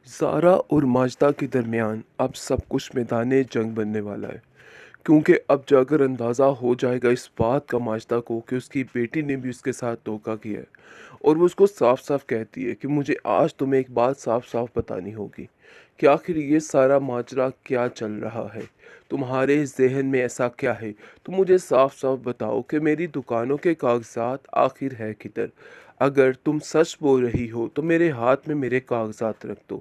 ज़ारा और माजदा के दरमियान अब सब कुछ मैदान जंग बनने वाला है, क्योंकि अब जाकर अंदाज़ा हो जाएगा इस बात का माजदा को कि उसकी बेटी ने भी उसके साथ धोखा किया है। और वो उसको साफ साफ कहती है कि मुझे आज तुम्हें एक बात साफ साफ बतानी होगी कि आखिर ये सारा माजरा क्या चल रहा है। तुम्हारे जहन में ऐसा क्या है? तुम मुझे साफ साफ बताओ कि मेरी दुकानों के कागजात आखिर है किधर। अगर तुम सच बोल रही हो तो मेरे हाथ में मेरे कागजात रख दो,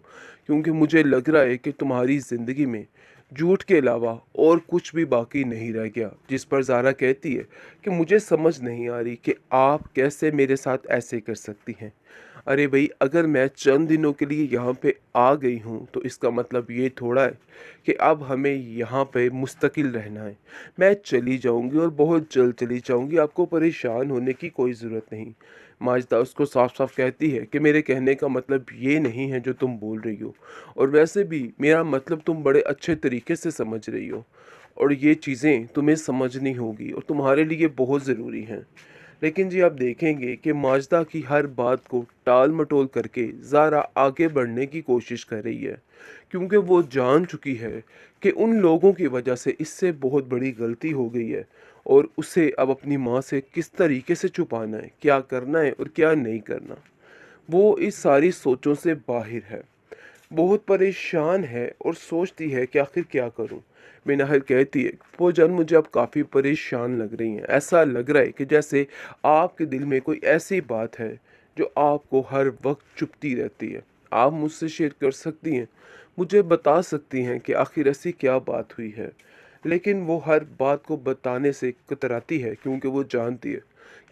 क्योंकि मुझे लग रहा है कि तुम्हारी ज़िंदगी में झूठ के अलावा और कुछ भी बाकी नहीं रह गया। जिस पर ज़ारा कहती है कि मुझे समझ नहीं आ रही कि आप कैसे मेरे साथ ऐसे कर सकती हैं। अरे भाई, अगर मैं चंद दिनों के लिए यहाँ पे आ गई हूँ तो इसका मतलब ये थोड़ा है कि अब हमें यहाँ पे मुस्तकिल रहना है। मैं चली जाऊँगी और बहुत जल्द चली जाऊँगी, आपको परेशान होने की कोई ज़रूरत नहीं। माजदा उसको साफ साफ कहती है कि मेरे कहने का मतलब ये नहीं है जो तुम बोल रही हो, और वैसे भी मेरा मतलब तुम बड़े अच्छे तरीके से समझ रही हो, और ये चीज़ें तुम्हें समझनी होगी और तुम्हारे लिए बहुत ज़रूरी हैं। लेकिन जी, आप देखेंगे कि माजदा की हर बात को टाल मटोल करके ज़ारा आगे बढ़ने की कोशिश कर रही है, क्योंकि वो जान चुकी है कि उन लोगों की वजह से इससे बहुत बड़ी गलती हो गई है, और उसे अब अपनी माँ से किस तरीके से छुपाना है, क्या करना है और क्या नहीं करना। वो इस सारी सोचों से बाहर है, बहुत परेशान है और सोचती है कि आखिर क्या करूं। मिनाहल कहती है, फौजन मुझे अब काफ़ी परेशान लग रही हैं। ऐसा लग रहा है कि जैसे आपके दिल में कोई ऐसी बात है जो आपको हर वक्त चुभती रहती है। आप मुझसे शेयर कर सकती हैं, मुझे बता सकती हैं कि आखिर ऐसी क्या बात हुई है। लेकिन वो हर बात को बताने से कतराती है, क्योंकि वो जानती है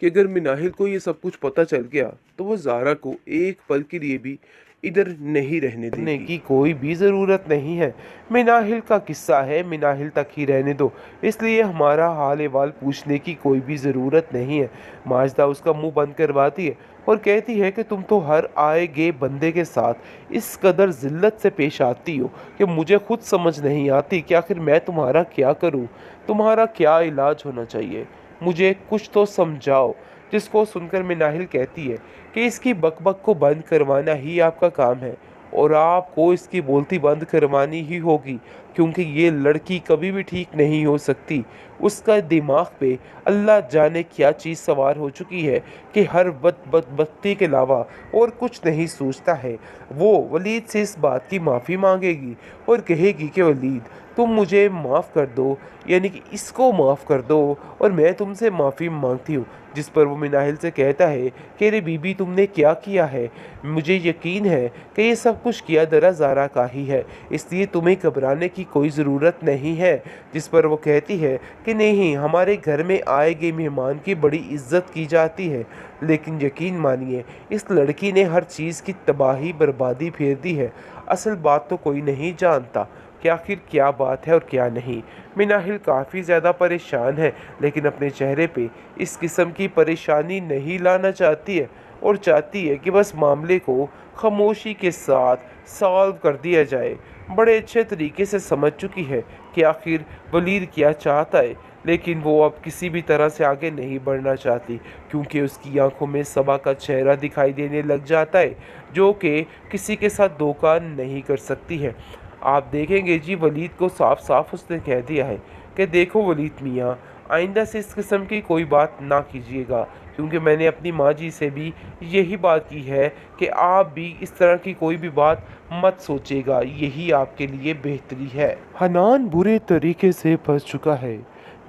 कि अगर मिनाहिल को ये सब कुछ पता चल गया तो वो ज़ारा को एक पल के लिए भी इधर नहीं रहने करने देगी। की कोई भी ज़रूरत नहीं है। मिनाहिल का किस्सा है, मिनाहिल तक ही रहने दो। इसलिए हमारा हाल अहवाल पूछने की कोई भी ज़रूरत नहीं है। माजदा उसका मुंह बंद करवाती है और कहती है कि तुम तो हर आए गए बंदे के साथ इस कदर ज़िल्लत से पेश आती हो कि मुझे खुद समझ नहीं आती कि आखिर मैं तुम्हारा क्या करूं, तुम्हारा क्या इलाज होना चाहिए। मुझे कुछ तो समझाओ। जिसको सुनकर मिनाहिल कहती है कि इसकी बकबक को बंद करवाना ही आपका काम है और आपको इसकी बोलती बंद करवानी ही होगी, क्योंकि ये लड़की कभी भी ठीक नहीं हो सकती। उसका दिमाग पे अल्लाह जाने क्या चीज़ सवार हो चुकी है कि हर वक्त बदबख्ती के अलावा और कुछ नहीं सोचता है। वो वलीद से इस बात की माफ़ी मांगेगी और कहेगी कि वलीद, तुम मुझे माफ़ कर दो, यानी कि इसको माफ़ कर दो और मैं तुमसे माफ़ी मांगती हूँ। जिस पर वो मिनाहिल से कहता है कि अरे बीबी, तुमने क्या किया है? मुझे यकीन है कि ये सब कुछ किया दरा ज़ारा का ही है, इसलिए तुम्हें घबराने की कोई ज़रूरत नहीं है। जिस पर वो कहती है कि नहीं, हमारे घर में आए गए मेहमान की बड़ी इज्जत की जाती है, लेकिन यकीन मानिए इस लड़की ने हर चीज़ की तबाही बर्बादी फेर दी है। असल बात तो कोई नहीं जानता कि आखिर क्या बात है और क्या नहीं। मिनाहिल काफ़ी ज़्यादा परेशान है, लेकिन अपने चेहरे पे इस किस्म की परेशानी नहीं लाना चाहती है और चाहती है कि बस मामले को खामोशी के साथ सॉल्व कर दिया जाए। बड़े अच्छे तरीके से समझ चुकी है कि आखिर वलीद क्या चाहता है, लेकिन वो अब किसी भी तरह से आगे नहीं बढ़ना चाहती, क्योंकि उसकी आंखों में सबा का चेहरा दिखाई देने लग जाता है, जो कि किसी के साथ धोखा नहीं कर सकती है। आप देखेंगे जी, वलीद को साफ साफ उसने कह दिया है कि देखो वलीद मियाँ, आइंदा से इस किस्म की कोई बात ना कीजिएगा, क्योंकि मैंने अपनी माँ जी से भी यही बात की है कि आप भी इस तरह की कोई भी बात मत सोचिएगा, यही आपके लिए बेहतरी है। हनान बुरे तरीके से फंस चुका है।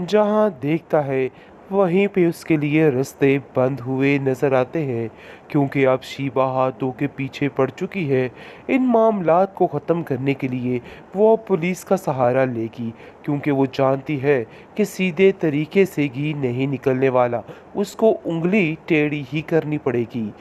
जहाँ देखता है वहीं पे उसके लिए रास्ते बंद हुए नजर आते हैं, क्योंकि अब शीबा हाथों के पीछे पड़ चुकी है। इन मामलात को ख़त्म करने के लिए वो अब पुलिस का सहारा लेगी, क्योंकि वो जानती है कि सीधे तरीके से घी नहीं निकलने वाला, उसको उंगली टेढ़ी ही करनी पड़ेगी।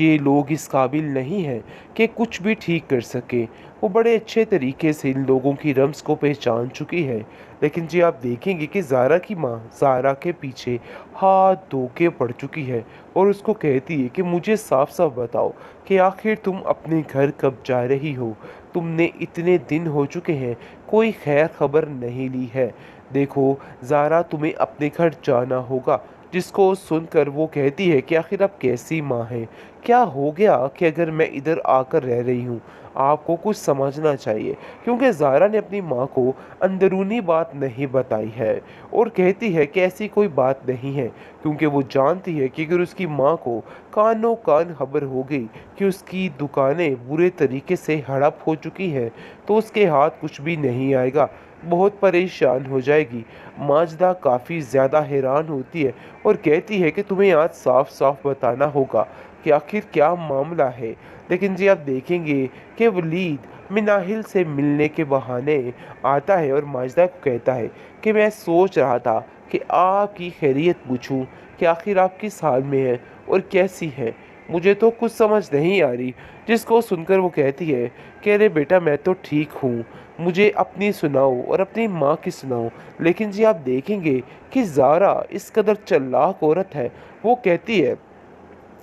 ये लोग इस काबिल नहीं हैं कि कुछ भी ठीक कर सकें। वो बड़े अच्छे तरीके से इन लोगों की रम्स को पहचान चुकी है। लेकिन जी, आप देखेंगे कि ज़ारा की माँ ज़ारा के पीछे हाथ धो के पड़ चुकी है और उसको कहती है कि मुझे साफ साफ बताओ कि आखिर तुम अपने घर कब जा रही हो? तुमने इतने दिन हो चुके हैं, कोई खैर खबर नहीं ली है। देखो ज़ारा, तुम्हें अपने घर जाना होगा, जिसको सुनकर वो कहती है कि आखिर आप कैसी माँ हैं? क्या हो गया कि अगर मैं इधर आकर रह रही हूँ? आपको कुछ समझना चाहिए, क्योंकि ज़ारा ने अपनी माँ को अंदरूनी बात नहीं बताई है और कहती है कि ऐसी कोई बात नहीं है, क्योंकि वो जानती है कि अगर उसकी माँ को कानों कान खबर हो गई कि उसकी दुकानें बुरे तरीके से हड़प हो चुकी हैं, तो उसके हाथ कुछ भी नहीं आएगा, बहुत परेशान हो जाएगी। माजदा काफ़ी ज़्यादा हैरान होती है और कहती है कि तुम्हें आज साफ-साफ बताना होगा कि आखिर क्या मामला है। लेकिन जी आप देखेंगे कि वलीद मिनाहिल से मिलने के बहाने आता है और माजदा को कहता है कि मैं सोच रहा था कि आपकी खैरियत पूछूं कि आखिर आप किस हाल में हैं और कैसी हैं। मुझे तो कुछ समझ नहीं आ रही। जिसको सुनकर वो कहती है कि अरे बेटा मैं तो ठीक हूँ, मुझे अपनी सुनाओ और अपनी माँ की सुनाओ। लेकिन जी आप देखेंगे कि ज़ारा इस कदर चालाक औरत है, वो कहती है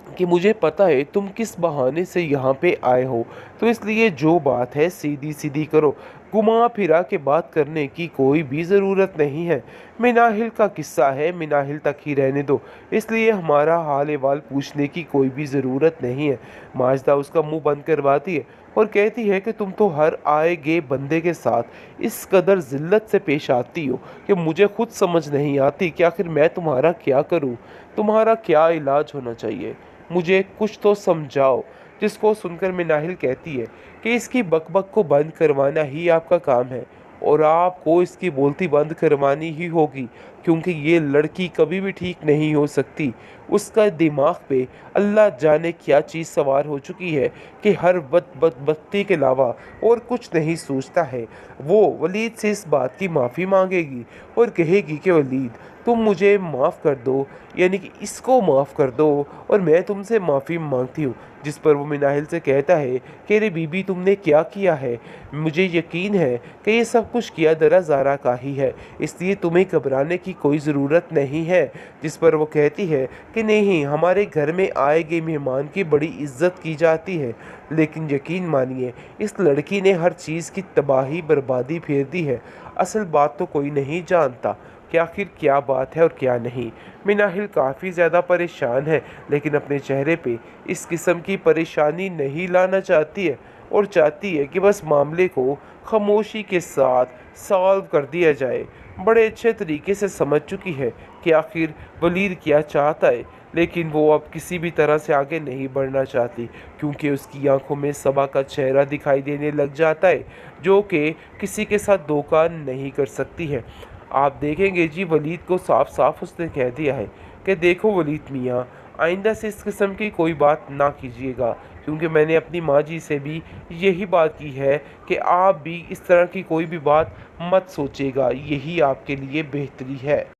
कि मुझे पता है तुम किस बहाने से यहाँ पे आए हो, तो इसलिए जो बात है सीधी-सीधी करो। घुमा फिरा के बात करने की कोई भी ज़रूरत नहीं है। मिनाहिल का किस्सा है, मिनाहिल तक ही रहने दो, इसलिए हमारा हाल-अहवाल पूछने की कोई भी ज़रूरत नहीं है। माजदा उसका मुँह बंद करवाती है और कहती है कि तुम तो हर आए गए बंदे के साथ इस कदर ज़िल्लत से पेश आती हो कि मुझे खुद समझ नहीं आती कि आखिर मैं तुम्हारा क्या करूँ? तुम्हारा क्या इलाज होना चाहिए? मुझे कुछ तो समझाओ। जिसको सुनकर मिनाहिल कहती है कि इसकी बकबक को बंद करवाना ही आपका काम है और आपको इसकी बोलती बंद करवानी ही होगी, क्योंकि ये लड़की कभी भी ठीक नहीं हो सकती। उसका दिमाग पे अल्लाह जाने क्या चीज़ सवार हो चुकी है कि हर वक्त बदबख्ती के अलावा और कुछ नहीं सोचता है। वो वलीद से इस बात की माफ़ी मांगेगी और कहेगी कि वलीद तुम मुझे माफ़ कर दो, यानी कि इसको माफ़ कर दो और मैं तुमसे माफ़ी मांगती हूँ। जिस पर वो मिनाहिल से कहता है कि अरे बीबी तुमने क्या किया है? मुझे यकीन है कि ये सब कुछ किया दरा ज़ारा का ही है, इसलिए तुम्हें घबराने की कोई ज़रूरत नहीं है। जिस पर वो कहती है कि नहीं, हमारे घर में आए गए मेहमान की बड़ी इज्जत की जाती है, लेकिन यकीन मानिए इस लड़की ने हर चीज़ की तबाही बर्बादी फेर दी है। असल बात तो कोई नहीं जानता कि आखिर क्या बात है और क्या नहीं। मिनाहिल काफ़ी ज़्यादा परेशान है, लेकिन अपने चेहरे पे इस किस्म की परेशानी नहीं लाना चाहती है और चाहती है कि बस मामले को खामोशी के साथ सॉल्व कर दिया जाए। बड़े अच्छे तरीके से समझ चुकी है कि आखिर वलीद क्या चाहता है, लेकिन वो अब किसी भी तरह से आगे नहीं बढ़ना चाहती, क्योंकि उसकी आंखों में सबा का चेहरा दिखाई देने लग जाता है, जो कि किसी के साथ धोखा नहीं कर सकती है। आप देखेंगे जी वलीद को साफ साफ उसने कह दिया है कि देखो वलीद मियाँ, आइंदा से इस किस्म की कोई बात ना कीजिएगा, क्योंकि मैंने अपनी माँ जी से भी यही बात की है कि आप भी इस तरह की कोई भी बात मत सोचिएगा, यही आपके लिए बेहतरी है।